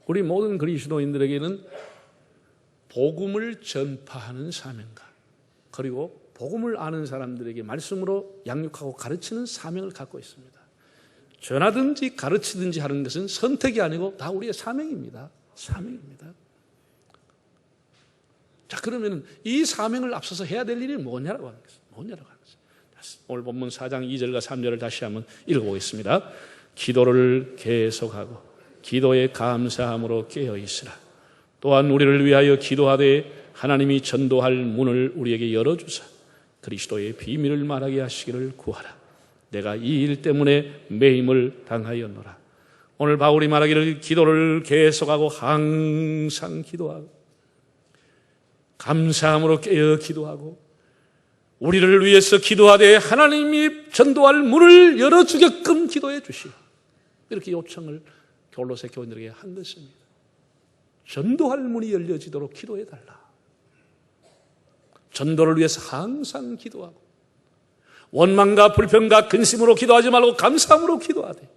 우리 모든 그리스도인들에게는 복음을 전파하는 사명과 그리고 복음을 아는 사람들에게 말씀으로 양육하고 가르치는 사명을 갖고 있습니다. 전하든지 가르치든지 하는 것은 선택이 아니고 다 우리의 사명입니다. 사명입니다. 자, 그러면 이 사명을 앞서서 해야 될 일이 뭐냐라고 하는 것입니다. 뭐냐라고 하는 것입니다. 오늘 본문 4장 2절과 3절을 다시 한번 읽어보겠습니다. 기도를 계속하고 기도에 감사함으로 깨어있으라. 또한 우리를 위하여 기도하되 하나님이 전도할 문을 우리에게 열어주사 그리스도의 비밀을 말하게 하시기를 구하라. 내가 이 일 때문에 매임을 당하였노라. 오늘 바울이 말하기를 기도를 계속하고 항상 기도하고 감사함으로 깨어 기도하고 우리를 위해서 기도하되 하나님이 전도할 문을 열어주게끔 기도해 주시오. 이렇게 요청을 골로새 교인들에게 한 것입니다. 전도할 문이 열려지도록 기도해달라. 전도를 위해서 항상 기도하고 원망과 불평과 근심으로 기도하지 말고 감사함으로 기도하되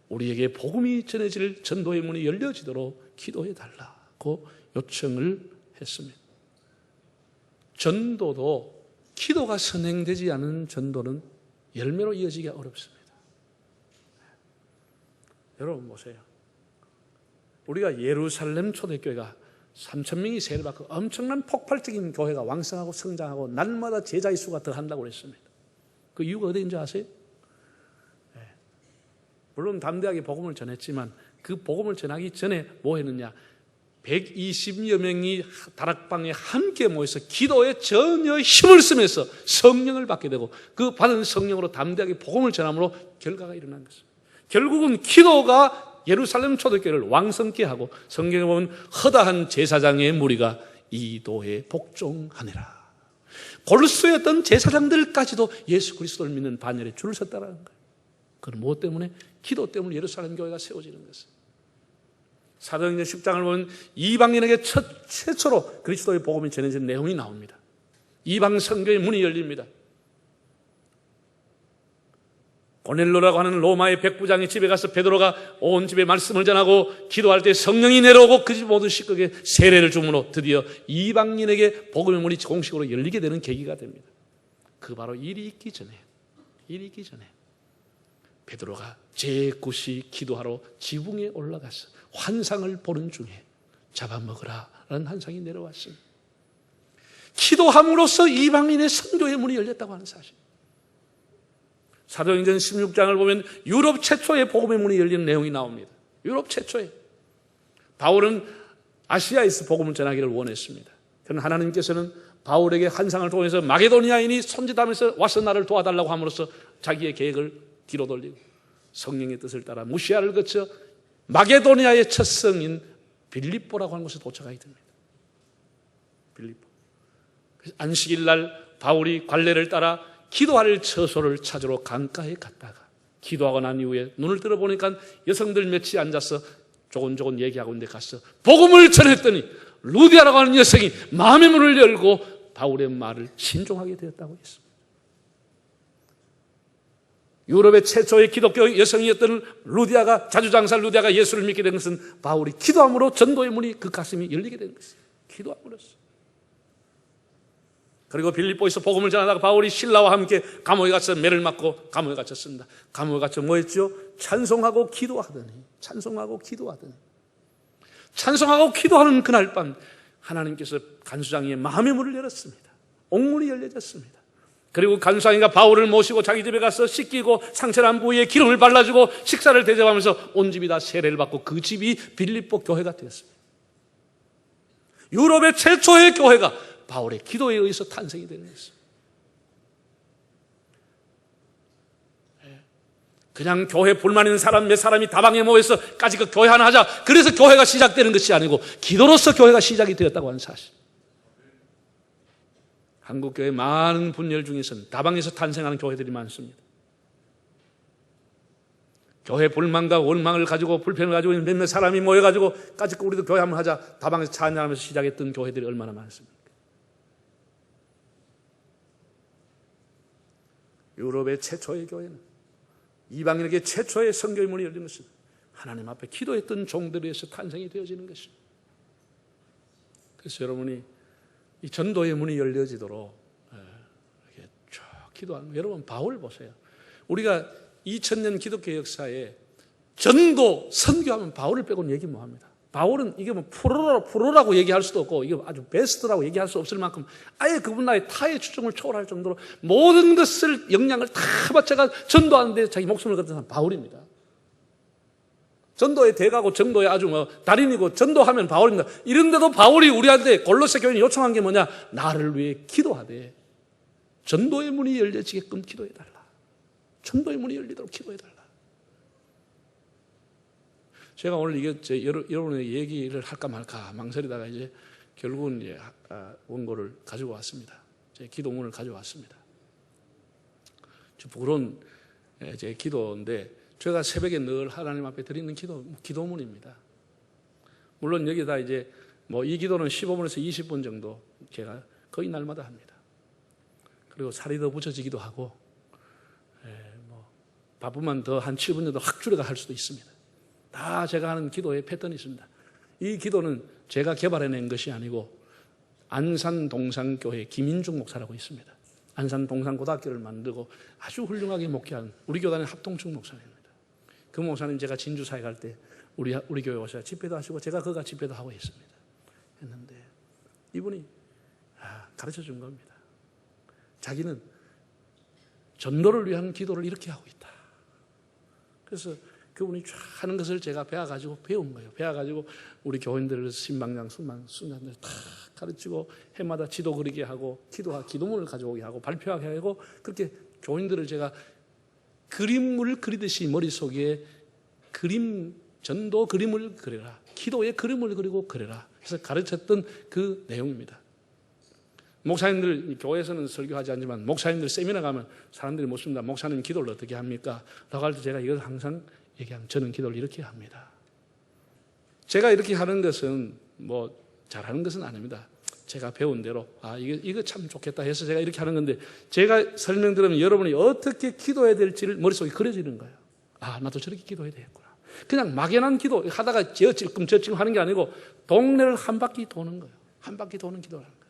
우리에게 복음이 전해질 전도의 문이 열려지도록 기도해달라고 요청을 했습니다. 전도도 기도가 선행되지 않은 전도는 열매로 이어지기가 어렵습니다. 여러분 보세요. 우리가 예루살렘 초대교회가 3,000명이 세례를 받고 엄청난 폭발적인 교회가 왕성하고 성장하고 날마다 제자의 수가 더한다고 그랬습니다. 그 이유가 어디인지 아세요? 네. 물론 담대하게 복음을 전했지만 그 복음을 전하기 전에 뭐 했느냐? 120여 명이 다락방에 함께 모여서 기도에 전혀 힘을 쓰면서 성령을 받게 되고 그 받은 성령으로 담대하게 복음을 전함으로 결과가 일어난 것입니다. 결국은 기도가 예루살렘 초대교회를 왕성케 하고 성경에 보면 허다한 제사장의 무리가 이도에 복종하니라. 골수에 있던 제사장들까지도 예수 그리스도를 믿는 반열에 줄을 섰다는 거예요. 그건 무엇 때문에? 기도 때문에 예루살렘 교회가 세워지는 것입니다. 사도행전 10장을 보면 이방인에게 최초로 그리스도의 복음이 전해진 내용이 나옵니다. 이방 선교의 문이 열립니다. 고넬로라고 하는 로마의 백부장의 집에 가서 베드로가 온 집에 말씀을 전하고 기도할 때 성령이 내려오고 그 집 모든 식구에게 세례를 주므로 드디어 이방인에게 복음의 문이 공식으로 열리게 되는 계기가 됩니다. 그 바로 일이 있기 전에 베드로가 제9시 기도하러 지붕에 올라가서 환상을 보는 중에 잡아먹으라라는 환상이 내려왔습니다. 기도함으로써 이방인의 선교의 문이 열렸다고 하는 사실. 사도행전 16장을 보면 유럽 최초의 복음의 문이 열리는 내용이 나옵니다. 유럽 최초에. 바울은 아시아에서 복음을 전하기를 원했습니다. 그러나 하나님께서는 바울에게 환상을 통해서 마게도니아인이 손짓하면서 와서 나를 도와달라고 함으로써 자기의 계획을 뒤로 돌리고 성령의 뜻을 따라 무시아를 거쳐 마게도니아의 첫 성인 빌립보라고 하는 곳에 도착하게 됩니다. 빌립보. 안식일 날 바울이 관례를 따라 기도할 처소를 찾으러 강가에 갔다가 기도하고 난 이후에 눈을 들어보니까 여성들 몇이 앉아서 조곤조곤 얘기하고 있는데 가서 복음을 전했더니 루디아라고 하는 여성이 마음의 문을 열고 바울의 말을 신종하게 되었다고 했습니다. 유럽의 최초의 기독교 여성이었던 루디아가, 자주장사 루디아가 예수를 믿게 된 것은 바울이 기도함으로 전도의 문이 그 가슴이 열리게 된 것이에요. 기도함으로써. 그리고 빌립보에서 복음을 전하다가 바울이 신라와 함께 감옥에 갇혀 매를 맞고 감옥에 갇혔습니다. 감옥에 갇혀 뭐 했죠? 찬송하고 기도하더니 기도하는 그날 밤 하나님께서 간수장이의 마음의 문을 열었습니다. 옥문이 열려졌습니다. 그리고 간수장이가 바울을 모시고 자기 집에 가서 씻기고 상처난 부위에 기름을 발라주고 식사를 대접하면서 온 집이 다 세례를 받고 그 집이 빌립보 교회가 되었습니다. 유럽의 최초의 교회가 바울의 기도에 의해서 탄생이 되는 것입니다. 그냥 교회 불만 있는 사람 몇 사람이 다방에 모여서 까지 그 교회 하나 하자, 그래서 교회가 시작되는 것이 아니고 기도로서 교회가 시작이 되었다고 하는 사실. 한국교회 많은 분열 중에서는 다방에서 탄생하는 교회들이 많습니다. 교회 불만과 원망을 가지고 불평을 가지고 있는 몇몇 사람이 모여가지고 까짓 우리도 교회 한번 하자 다방에서 찬양하면서 시작했던 교회들이 얼마나 많습니까? 유럽의 최초의 교회는, 이방인에게 최초의 선교의 문이 열린 것은 하나님 앞에 기도했던 종들에 의해서 탄생이 되어지는 것입니다. 그래서 여러분이 이 전도의 문이 열려지도록 이렇게 쭉 기도하는 거예요. 여러분 바울 보세요. 우리가 2000년 기독교 역사에 전도, 선교하면 바울을 빼고는 얘기 못합니다. 바울은 이게 뭐 프로라고 얘기할 수도 없고 이게 아주 베스트라고 얘기할 수 없을 만큼 아예 그분 나의 타의 추종을 초월할 정도로 모든 것을 역량을 다 바쳐가 전도하는데 자기 목숨을 걸은 사람 바울입니다. 전도의 대가고 전도의 아주 달인이고 전도하면 바울입니다. 이런데도 바울이 우리한테 골로새 교회는 요청한 게 뭐냐? 나를 위해 기도하되 전도의 문이 열려지게끔 기도해달라. 전도의 문이 열리도록 기도해달라. 제가 오늘 이게 여러분의 얘기를 할까 말까 망설이다가 이제 결국은 이제 원고를 가지고 왔습니다. 제 기도문을 가져왔습니다. 부끄러운 제 기도인데 제가 새벽에 늘 하나님 앞에 드리는 기도문입니다. 물론 여기다 이제 이 기도는 15분에서 20분 정도 제가 거의 날마다 합니다. 그리고 살이 더 붙여지기도 하고 바쁘면 더 한 7분 정도 확 줄여가 할 수도 있습니다. 다 제가 하는 기도의 패턴이 있습니다. 이 기도는 제가 개발해낸 것이 아니고 안산 동산교회 김인중 목사라고 있습니다. 안산 동산고등학교를 만들고 아주 훌륭하게 목회한 우리 교단의 합동측 목사입니다. 그 목사님 제가 진주사에 갈 때 우리 교회 오셔서 집회도 하시고 제가 그가 집회도 하고 있습니다. 했는데 이분이 가르쳐 준 겁니다. 자기는 전도를 위한 기도를 이렇게 하고 있다. 그래서 그분이 쫙 하는 것을 제가 배워가지고 배운 거예요. 배워가지고 우리 교인들을 신방장, 순장들 다 가르치고 해마다 지도 그리게 하고 기도문을 가져오게 하고 발표하게 하고 그렇게 교인들을 제가 그림을 그리듯이 머릿속에 전도 그림을 그려라. 기도의 그림을 그리고 그려라. 그래서 가르쳤던 그 내용입니다. 목사님들 교회에서는 설교하지 않지만 목사님들 세미나 가면 사람들이 묻습니다. 목사님 기도를 어떻게 합니까? 라고 할 때 제가 이걸 항상 얘기하면 저는 기도를 이렇게 합니다. 제가 이렇게 하는 것은 잘하는 것은 아닙니다. 제가 배운 대로 이거 참 좋겠다 해서 제가 이렇게 하는 건데 제가 설명드리면 여러분이 어떻게 기도해야 될지를 머릿속에 그려지는 거예요. 나도 저렇게 기도해야 되겠구나. 그냥 막연한 기도 하다가 찔끔 하는 게 아니고 동네를 한 바퀴 도는 거예요. 한 바퀴 도는 기도를 하는 거예요.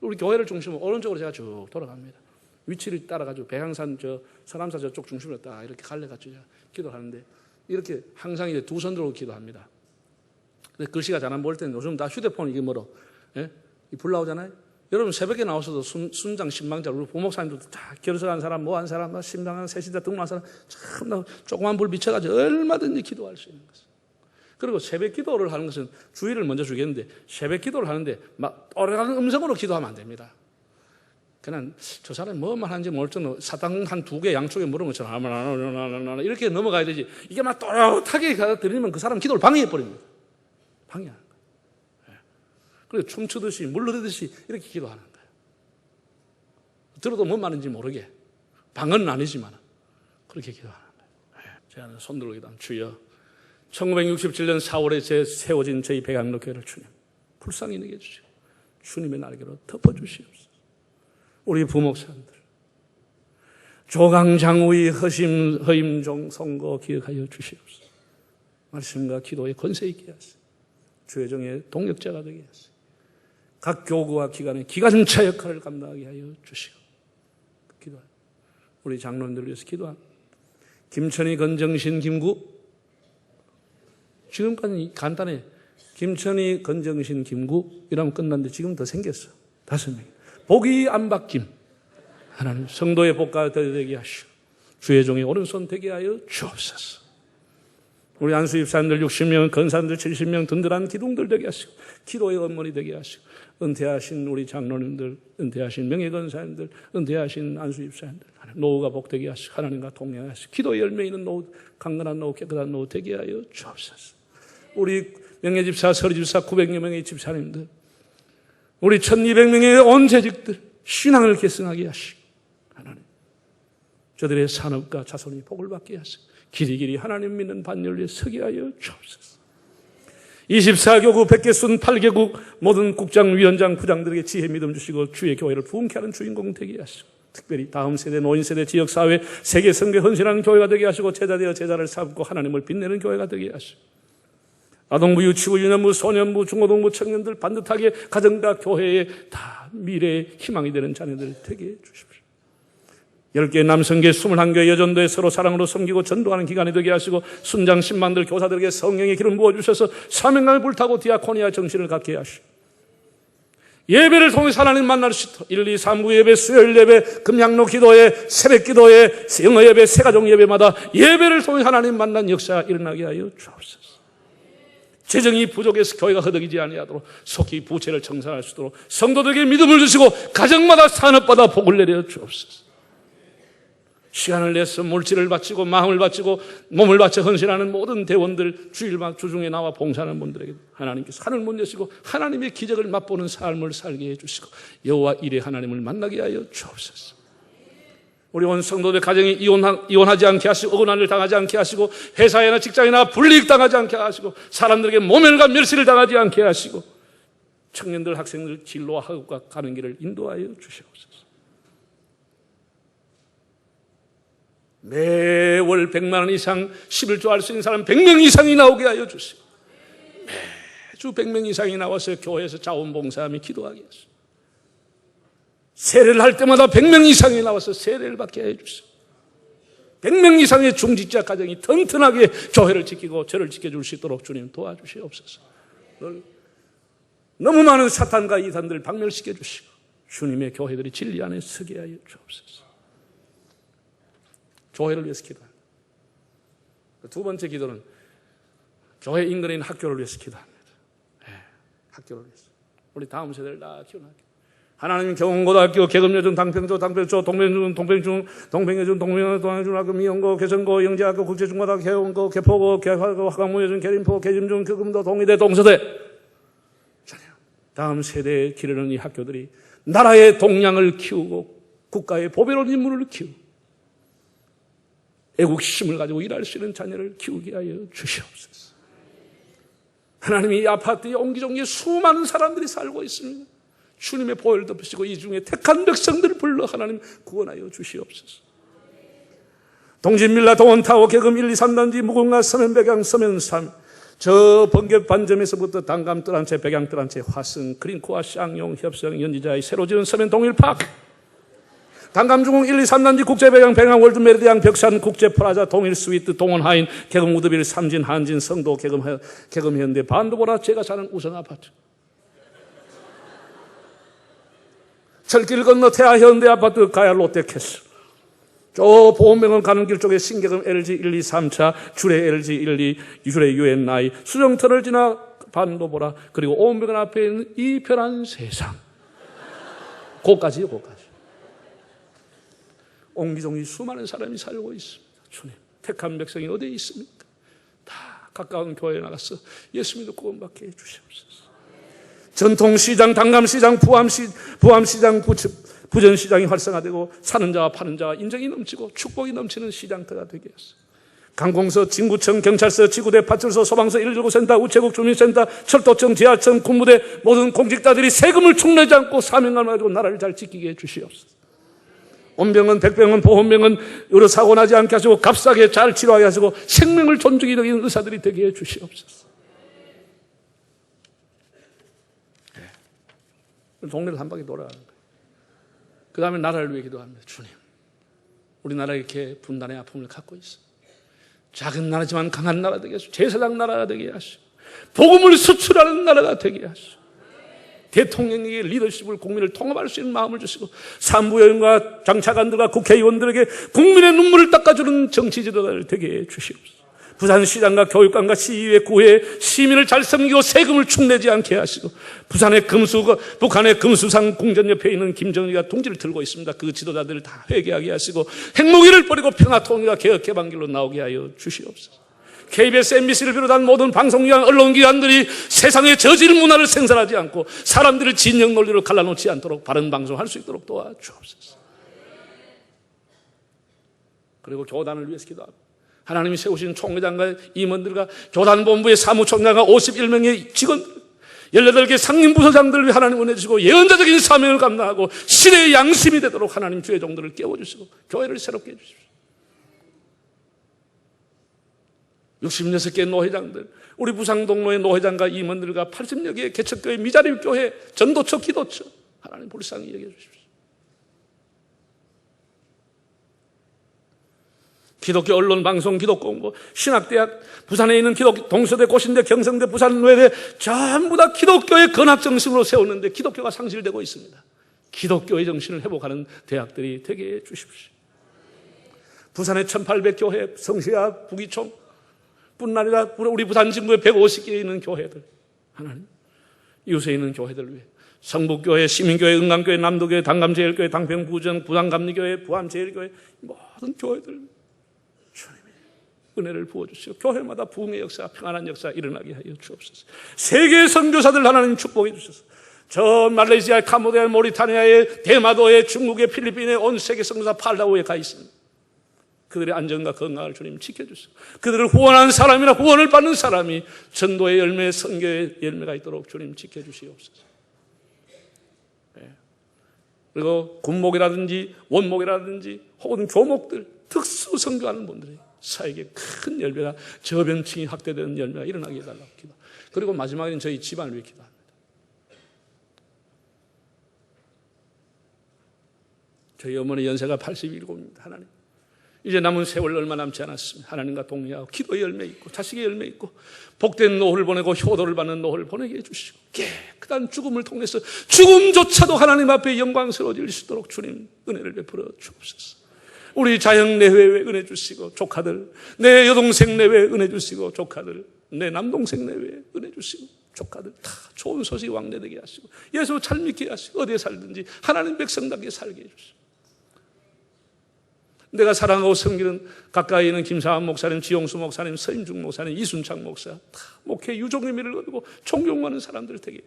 우리 교회를 중심으로 오른쪽으로 제가 쭉 돌아갑니다. 위치를 따라가지고 백양산 서남사 저쪽 중심으로 딱 이렇게 갈래가지고 기도를 하는데 이렇게 항상 이제 두 손 들고 기도합니다. 근데 글씨가 잘 안 보일 때는 요즘 다 휴대폰 이게 불 나오잖아요. 여러분 새벽에 나와서도 순장, 신방자, 우리 부목사님들도 다 결석한 사람, 한 사람, 신방한 세신자 등록한 사람 참 조그만 불 비춰가지고 얼마든지 기도할 수 있는 것을. 그리고 새벽 기도를 하는 것은 주의를 먼저 주겠는데 새벽 기도를 하는데 오래가는 음성으로 기도하면 안 됩니다. 그냥 저 사람이 뭐만 하는지 모를 정도 사탕 한 2개 양쪽에 물은 것처럼 이렇게 넘어가야 되지. 이게 막 또렷하게 들리면 그 사람 기도를 방해해버립니다. 방해하는 거예요. 그리고 춤추듯이 물르듯이 이렇게 기도하는 거예요. 들어도 뭔 말인지 모르게. 방언은 아니지만 그렇게 기도하는 거예요. 제가 손 들고 기도하면 주여 1967년 4월에 세워진 저희 백양로교회를 주님 불쌍히 여겨주시고 주님의 날개로 덮어주시옵소서. 우리 부목사님들 조강장우의 허임종 선거 기억하여 주시옵소서. 말씀과 기도에 권세 있게 하시고 주의 종의 동역자가 되게 하시고 각 교구와 기관의 기관차 역할을 감당하게 하여 주시고 기도합니다. 우리 장로님들을 위해서 기도합니다. 김천희, 건정신, 김구 지금까지 간단해. 김천희, 건정신, 김구 이러면 끝났는데 지금 더 생겼어. 5명. 복이 안 바뀜. 하나님 성도의 복가 되게 하시오. 주의 종의 오른손 되게 하여 주옵소서. 우리 안수 입사님들 60명, 건사님들 70명 든든한 기둥들 되게 하시고 기도의 어머니 되게 하시고 은퇴하신 우리 장로님들, 은퇴하신 명예건사님들, 은퇴하신 안수 입사님들 노후가 복되게 하시고 하나님과 동행하시고 기도의 열매 있는 노후, 강건한 노후, 깨끗한 노후 되게 하여 주옵소서. 우리 명예집사, 서리집사 900여 명의 집사님들, 우리 1200명의 온 재직들 신앙을 계승하게 하시고 하나님 저들의 산업과 자손이 복을 받게 하시고 길이길이 하나님 믿는 반열에 서게 하여 주옵소서. 24교구 100개순 8개국 모든 국장, 위원장, 부장들에게 지혜 믿음 주시고 주의 교회를 부흥케 하는 주인공 되게 하시고 특별히 다음 세대, 노인 세대, 지역사회, 세계 선교에 헌신하는 교회가 되게 하시고 제자되어 제자를 삼고 하나님을 빛내는 교회가 되게 하시고 아동부, 유치부, 유년부, 소년부, 중고등부, 청년들 반듯하게 가정과 교회에 다 미래의 희망이 되는 자녀들 되게 해 주십시오. 10개 남성계, 21교회 여전도에 서로 사랑으로 섬기고 전도하는 기간이 되게 하시고 순장 10만들 교사들에게 성령의 기름 부어주셔서 사명감을 불타고 디아코니아 정신을 갖게 하시고 예배를 통해서 하나님 만날 수 있도록 1, 2, 3부 예배, 수요일 예배, 금양로 기도회, 새벽 기도회, 영어 예배, 새가족 예배마다 예배를 통해 하나님 만난 역사가 일어나게 하여 주옵소서. 재정이 부족해서 교회가 허덕이지 아니하도록 속히 부채를 청산할 수 있도록 성도들에게 믿음을 주시고 가정마다 산업받아 복을 내려 주옵소서. 시간을 내서 물질을 바치고 마음을 바치고 몸을 바쳐 헌신하는 모든 대원들 주일막 주중에 나와 봉사하는 분들에게 하나님께서 하늘 문 여시고 하나님의 기적을 맛보는 삶을 살게 해주시고 여호와 일의 하나님을 만나게 하여 주옵소서. 우리 온 성도들 가정이 이혼하지 않게 하시고 억울한을 당하지 않게 하시고 회사에나 직장이나 불이익 당하지 않게 하시고 사람들에게 모멸과 멸시를 당하지 않게 하시고 청년들 학생들 진로와 학업과 가는 길을 인도하여 주시옵소서. 매월 100만 원 이상 11조 할 수 있는 사람 100명 이상이 나오게 하여 주시고 매주 100명 이상이 나와서 교회에서 자원봉사하며 기도하게 하시고 세례를 할 때마다 100명 이상이 나와서 세례를 받게 해주시고 100명 이상의 중직자 가정이 튼튼하게 교회를 지키고 저를 지켜줄 수 있도록 주님 도와주시옵소서. 너무 많은 사탄과 이단들을 박멸시켜 주시고 주님의 교회들이 진리 안에 서게 하여 주옵소서. 교회를 위해서 기도합니다. 두 번째 기도는 교회 인근에 있는 학교를 위해서 기도합니다. 네, 학교를 위해서 우리 다음 세대를 다 키워나게 하나님 경원고등학교, 계급여중, 당평초, 동평중, 동평여중, 미영고, 개성고, 영재학교, 국제중고등학교, 개원고, 개포고, 개화고, 화강문여중, 계림포, 계짐중, 교금도, 동의대, 동서대. 다음 세대에 기르는 이 학교들이 나라의 동량을 키우고 국가의 보배로운 인물을 키우고 애국심을 가지고 일할 수 있는 자녀를 키우게 하여 주시옵소서. 하나님이 이 아파트에 옹기종기에 수많은 사람들이 살고 있습니다. 주님의 보혈을 덮으시고 이 중에 택한 백성들을 불러 하나님 구원하여 주시옵소서. 동진밀라, 동원타워, 계금 1, 2, 3단지, 무궁화, 서면, 백양, 서면 3. 저 번개 반점에서부터 단감, 뜰한채, 백양, 뜰한채, 화성, 그린코아, 쌍용, 협성, 연지자의 새로 지은 서면 동일파크. 단감중흥 1, 2, 3단지, 국제배양, 백양, 월드 메리디안, 벽산, 국제프라자, 동일 스위트, 동원 하인, 계금 우드빌, 삼진, 한진, 성도, 계금 현대, 반도보라, 제가 사는 우선 아파트. 철길 건너 태아 현대 아파트, 가야 롯데캐슬. 저 보험병원 가는 길 쪽에 신계금 LG 1, 2, 3차, 주례 LG 1, 2, 주례 UNI, 수정터를 지나 반도보라, 그리고 오음병원 앞에 있는 이 편한 세상. 고까지요, 고까지. 옹기종기 수많은 사람이 살고 있습니다. 주님, 택한 백성이 어디에 있습니까? 다 가까운 교회에 나가서 예수 믿고 구원받게 해주시옵소서. 전통시장, 당감시장, 부암시장, 부전시장이 활성화되고 사는 자와 파는 자와 인정이 넘치고 축복이 넘치는 시장터가 되게 했어요. 관공서, 진구청, 경찰서, 지구대, 파출소, 소방서, 119센터, 우체국, 주민센터, 철도청, 지하청, 군부대 모든 공직자들이 세금을 축내지 않고 사명감을 가지고 나라를 잘 지키게 해주시옵소서. 온병은, 백병은, 보험병은 의료사고 나지 않게 하시고 값싸게 잘 치료하게 하시고 생명을 존중히 여기는 의사들이 되게 해주시옵소서. 동네를 한 바퀴 돌아가는 거예요. 그 다음에 나라를 위해 기도합니다. 주님, 우리나라가 이렇게 분단의 아픔을 갖고 있어. 작은 나라지만 강한 나라 되게 하시고 제사장 나라가 되게 하시고 복음을 수출하는 나라가 되게 하시고 대통령에게 리더십을 국민을 통합할 수 있는 마음을 주시고 산부인과 장차관들과 국회의원들에게 국민의 눈물을 닦아주는 정치 지도자를 되게 해주시옵소서. 부산시장과 교육관과 시의회, 구회, 시민을 잘 섬기고 세금을 축내지 않게 하시고 북한의 금수상 궁전 옆에 있는 김정일이가 둥지를 들고 있습니다. 그 지도자들을 다 회개하게 하시고 핵무기를 버리고 평화통일과 개혁개방길로 나오게 하여 주시옵소서. KBS, MBC를 비롯한 모든 방송기관, 언론기관들이 세상의 저질 문화를 생산하지 않고 사람들을 진영 논리로 갈라놓지 않도록 바른 방송할 수 있도록 도와주옵소서. 그리고 교단을 위해서 기도합니다. 하나님이 세우신 총회장과 임원들과 교단본부의 사무총장과 51명의 직원들, 18개 상임부서장들을 하나님 은혜 주시고 예언자적인 사명을 감당하고 시대의 양심이 되도록 하나님 주의 종들을 깨워주시고 교회를 새롭게 해주십시오. 66개 노회장들, 우리 부상동로의 노회장과 임원들과 80여 개의 개척교회, 미자립교회, 전도처, 기도처 하나님 불쌍히 여겨주십시오. 기독교 언론, 방송, 기독공부, 신학대학, 부산에 있는 동서대, 고신대, 경성대, 부산외대 전부 다 기독교의 건학정신으로 세웠는데 기독교가 상실되고 있습니다. 기독교의 정신을 회복하는 대학들이 되게 해주십시오. 부산의 1800교회, 성시아, 부기총 뿐 아니라 우리 부산 진구에 150개 있는 교회들, 하나님 이웃에 있는 교회들 위해 성북교회, 시민교회, 응강교회, 남도교회, 당감제일교회, 당평부정, 부산감리교회, 부암제일교회 모든 교회들 주님이 은혜를 부어주시고 교회마다 부흥의 역사, 평안한 역사 일어나게 하여 주옵소서. 세계 선교사들 하나님 축복해 주셔서 저 말레이시아, 캄보디아, 모리타니아의, 대마도의, 중국의, 필리핀의 온 세계 선교사 팔라우에 가 있습니다. 그들의 안전과 건강을 주님 지켜주시고 그들을 후원한 사람이나 후원을 받는 사람이 전도의 열매, 선교의 열매가 있도록 주님 지켜주시옵소서. 네. 그리고 군목이라든지 원목이라든지 혹은 교목들 특수 선교하는 분들이 사에게 큰 열매가 저변층이 확대되는 열매가 일어나게 해달라고 기도. 그리고 마지막에는 저희 집안을 위해 기도합니다. 저희 어머니 연세가 87입니다. 하나님 이제 남은 세월 얼마 남지 않았습니다. 하나님과 동의하고 기도의 열매 있고 자식의 열매 있고 복된 노후를 보내고 효도를 받는 노후를 보내게 해주시고 깨끗한 죽음을 통해서 죽음조차도 하나님 앞에 영광스러워질 수 있도록 주님 은혜를 베풀어 주옵소서. 우리 자형 내외에 은혜 주시고 조카들, 내 여동생 내외에 은혜 주시고 조카들, 내 남동생 내외에 은혜 주시고 조카들 다 좋은 소식 왕래되게 하시고 예수 잘 믿게 하시고 어디에 살든지 하나님 백성답게 살게 해주시고 내가 사랑하고 섬기는 가까이 있는 김사한 목사님, 지용수 목사님, 서임중 목사님, 이순창 목사 다 목회 유종의 미를 얻고 존경하는 사람들 되게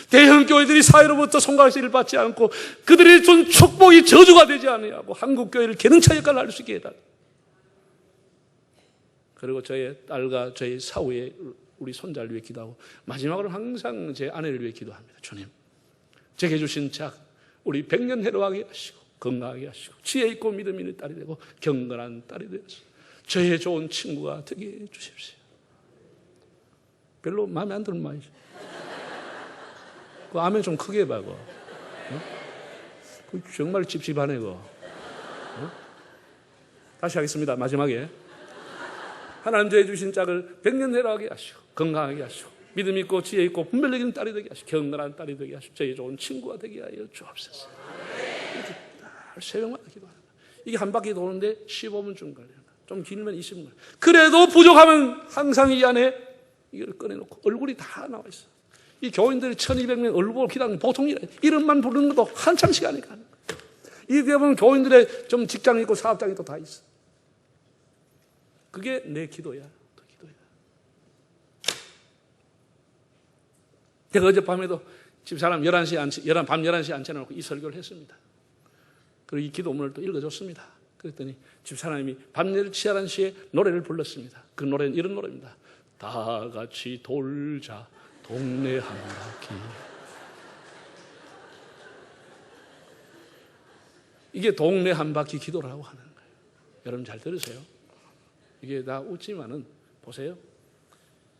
대형 교회들이 사회로부터 손가락질을 받지 않고 그들의 준 축복이 저주가 되지 않으려고 한국 교회를 개능차 역할을 할 수 있게 해달라. 그리고 저의 딸과 저의 사후에 우리 손자를 위해 기도하고 마지막으로 항상 제 아내를 위해 기도합니다. 주님, 제게 주신 작 우리 100년 해로하게 하시고 건강하게 하시고 지혜 있고 믿음 있는 딸이 되고 경건한 딸이 되어서 저의 좋은 친구가 되게 해주십시오. 별로 마음에 안 드는 말이죠. 그 아멘 좀 크게 해봐. 그 정말 찝찝하네. 다시 하겠습니다. 마지막에 하나님 저의 주신 짝을 100년 해로하게 하시고 건강하게 하시고 믿음 있고 지혜 있고 분별력 있는 딸이 되게 하시고 경건한 딸이 되게 하시고 저의 좋은 친구가 되게 하여 주옵소서. 새벽마다 기도합니다. 이게 한 바퀴 도는데 15분쯤 걸려요. 좀 길면 20분. 그래도 부족하면 항상 이 안에 이걸 꺼내놓고 얼굴이 다 나와 있어요. 이 교인들이 1200명 얼굴 기도하는 보통 일이에요. 이름만 부르는 것도 한참 시간이 가는 거예요. 이렇게 보면 교인들의 좀 직장이 있고 사업장이 또 다 있어. 그게 내 기도야. 그 기도야. 제가 어젯밤에도 집사람 밤 11시에 앉혀놓고 이 설교를 했습니다. 그리고 이 기도문을 또 읽어줬습니다. 그랬더니 집사람이 밤 11시에 노래를 불렀습니다. 그 노래는 이런 노래입니다. 다 같이 돌자 동네 한 바퀴. 이게 동네 한 바퀴 기도라고 하는 거예요. 여러분 잘 들으세요. 이게 다 웃지만은 보세요.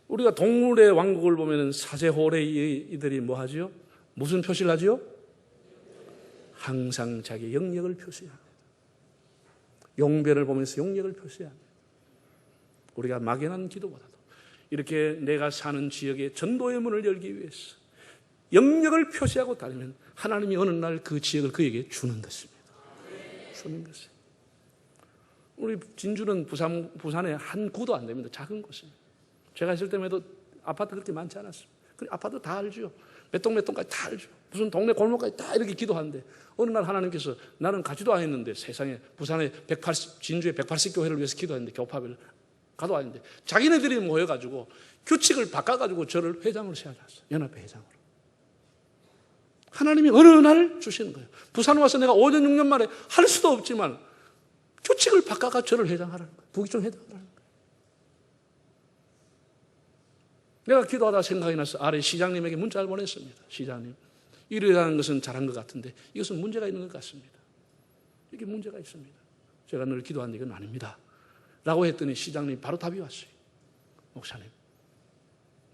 우리가 동물의 왕국을 보면은 사제호래 이들이 뭐 하죠? 무슨 표시를 하죠? 항상 자기 영역을 표시합니다. 용변을 보면서 영역을 표시합니다. 우리가 막연한 기도보다도 이렇게 내가 사는 지역에 전도의 문을 열기 위해서 영역을 표시하고 다니면 하나님이 어느 날 그 지역을 그에게 주는 것입니다. 주는 것입니다. 우리 진주는 부산에 한 구도 안 됩니다. 작은 곳입니다. 제가 있을 때에도 아파트 그렇게 많지 않았습니다. 아파트 다 알죠. 몇 동까지 다 알죠. 무슨 동네 골목까지 다 이렇게 기도하는데 어느 날 하나님께서 나는 가지도 않았는데 세상에 부산에 진주에 180교회를 위해서 기도했는데 교파를 가도 아닌데 자기네들이 모여가지고 규칙을 바꿔가지고 저를 회장으로 세워놨어요. 연합회 회장으로. 하나님이 어느 날 주시는 거예요. 부산 와서 내가 5년 6년 만에 할 수도 없지만 규칙을 바꿔가 저를 회장하라는 거예요. 부기총 회장하라는 거예요. 내가 기도하다 생각이 나서 아래 시장님에게 문자를 보냈습니다. 시장님, 이러한 것은 잘한 것 같은데 이것은 문제가 있는 것 같습니다. 이게 문제가 있습니다. 제가 늘 기도한 이건 아닙니다. 라고 했더니 시장님이 바로 답이 왔어요. 목사님,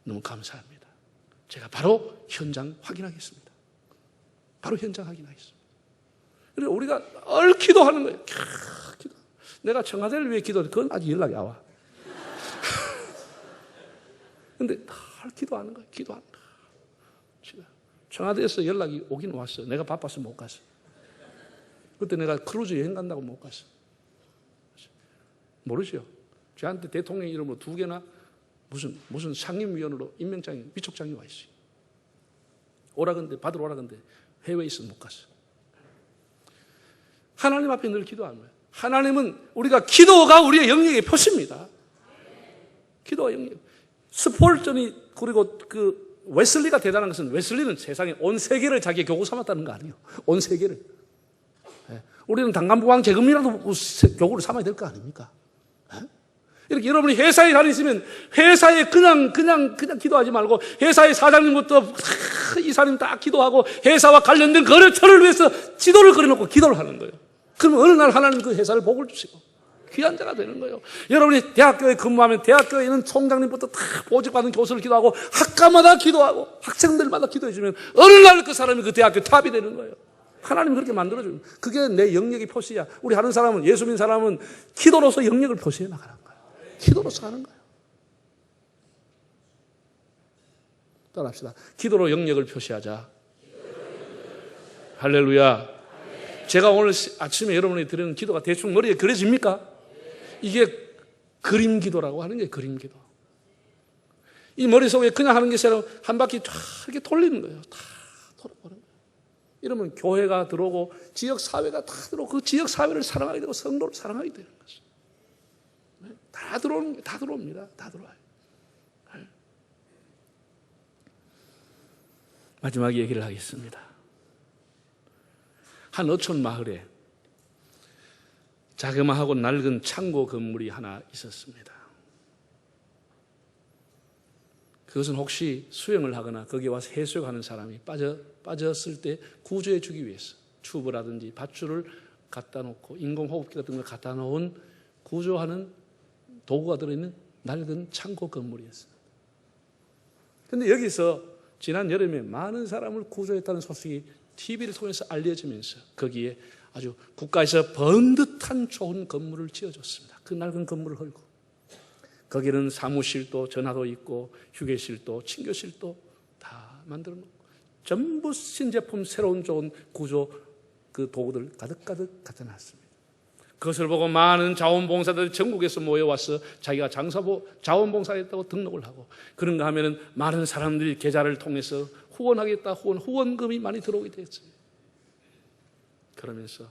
너무 감사합니다. 제가 바로 현장 확인하겠습니다. 바로 현장 확인하겠습니다. 그래서 우리가 기도하는 거예요. 기도. 내가 청와대를 위해 기도해. 그건 아직 연락이 안 와. 근데 다 기도하는 거예요. 기도하는 거예요. 청와대에서 연락이 오긴 왔어. 내가 바빠서 못 갔어. 그때 내가 크루즈 여행 간다고 못 갔어. 모르죠? 저한테 대통령 이름으로 2개나 무슨 상임위원으로 임명장이, 비촉장이 와 있어요. 오라건데, 받으러 오라건데 해외에 있어서 못 갔어. 하나님 앞에 늘 기도하는 거예요. 하나님은 우리가 기도가 우리의 영역의 표시입니다. 기도가 영역. 스폴전이 그리고 그 웨슬리가 대단한 것은 웨슬리는 세상에 온 세계를 자기의 교구 삼았다는 거 아니에요. 온 세계를. 우리는 당간부왕 제금이라도 교구를 삼아야 될 거 아닙니까? 이렇게 여러분이 회사에 다니시면 회사에 그냥 기도하지 말고 회사의 사장님부터 이사님 다 기도하고 회사와 관련된 거래처를 위해서 지도를 그려놓고 기도를 하는 거예요. 그러면 어느 날 하나님 그 회사를 복을 주시고 귀한 자가 되는 거예요. 여러분이 대학교에 근무하면 대학교에 있는 총장님부터 다 보직받은 교수를 기도하고 학과마다 기도하고 학생들마다 기도해 주면 어느 날 그 사람이 그 대학교 탑이 되는 거예요. 하나님이 그렇게 만들어줘요. 그게 내 영역의 표시야. 우리 하는 사람은, 예수 믿는 사람은 기도로서 영역을 표시해 나가는 거예요. 기도로서 하는 거예요. 따라합시다. 기도로 영역을 표시하자. 할렐루야. 제가 오늘 아침에 여러분이 드리는 기도가 대충 머리에 그려집니까? 이게 그림 기도라고 하는 게 그림 기도. 이 머릿속에 그냥 하는 게 아니라 한 바퀴 쫙 이렇게 돌리는 거예요. 다 돌아보는 거예요. 이러면 교회가 들어오고 지역 사회가 다 들어오고 그 지역 사회를 사랑하게 되고 성도를 사랑하게 되는 거죠. 다 들어오는, 다 들어옵니다. 다 들어와요. 마지막 얘기를 하겠습니다. 한 어촌 마을에 자그마하고 낡은 창고 건물이 하나 있었습니다. 그것은 혹시 수영을 하거나 거기에 와서 해수욕하는 사람이 빠졌을 때 구조해 주기 위해서 튜브라든지 밧줄을 갖다 놓고 인공호흡기 같은 걸 갖다 놓은 구조하는 도구가 들어있는 낡은 창고 건물이었어요. 그런데 여기서 지난 여름에 많은 사람을 구조했다는 소식이 TV를 통해서 알려지면서 거기에 아주 국가에서 번듯한 좋은 건물을 지어줬습니다. 그 낡은 건물을 헐고 거기는 사무실도 전화도 있고 휴게실도 친교실도 다 만들어 놓고 전부 신제품 새로운 좋은 구조 그 도구들 가득가득 갖다 놨습니다. 그것을 보고 많은 자원봉사자들이 전국에서 모여와서 자기가 자원봉사했다고 등록을 하고 그런가 하면은 많은 사람들이 계좌를 통해서 후원하겠다 후원금이 많이 들어오게 됐어요. 그러면서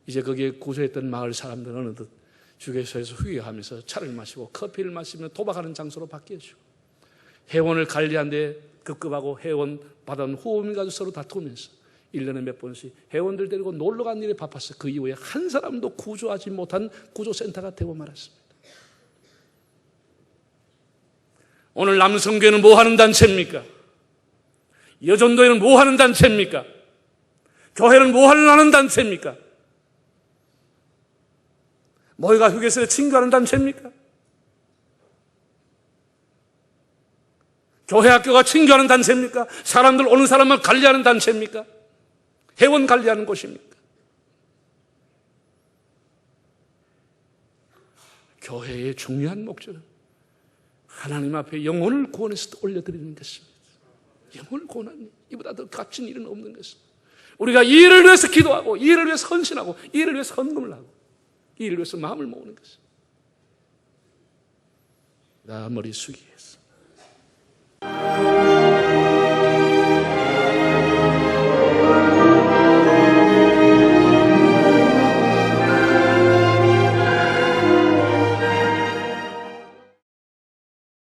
이제 거기에 구조했던 마을 사람들은 어느덧 휴게소에서 휴게하면서 차를 마시고 커피를 마시며 도박하는 장소로 바뀌어지고 회원을 관리한 데 급급하고 회원 받은 후원금 가지고 서로 다투면서 1년에 몇 번씩 회원들 데리고 놀러 간 일에 바빠서 그 이후에 한 사람도 구조하지 못한 구조센터가 되고 말았습니다. 오늘 남성교회는 뭐 하는 단체입니까? 여전도회는 뭐 하는 단체입니까? 교회는 뭐 하는 단체입니까? 모여가 휴게소에 친교하는 단체입니까? 교회 학교가 친교하는 단체입니까? 사람들 오는 사람을 관리하는 단체입니까? 회원 관리하는 곳입니까? 교회의 중요한 목적은 하나님 앞에 영혼을 구원해서 올려드리는 것입니다. 영혼을 구원하는 일, 이보다 더 값진 일은 없는 것입니다. 우리가 이 일을 위해서 기도하고 이 일을 위해서 헌신하고 이 일을 위해서 헌금을 하고 이 일을 위해서 마음을 모으는 것입니다. 나 머리 숙이겠어.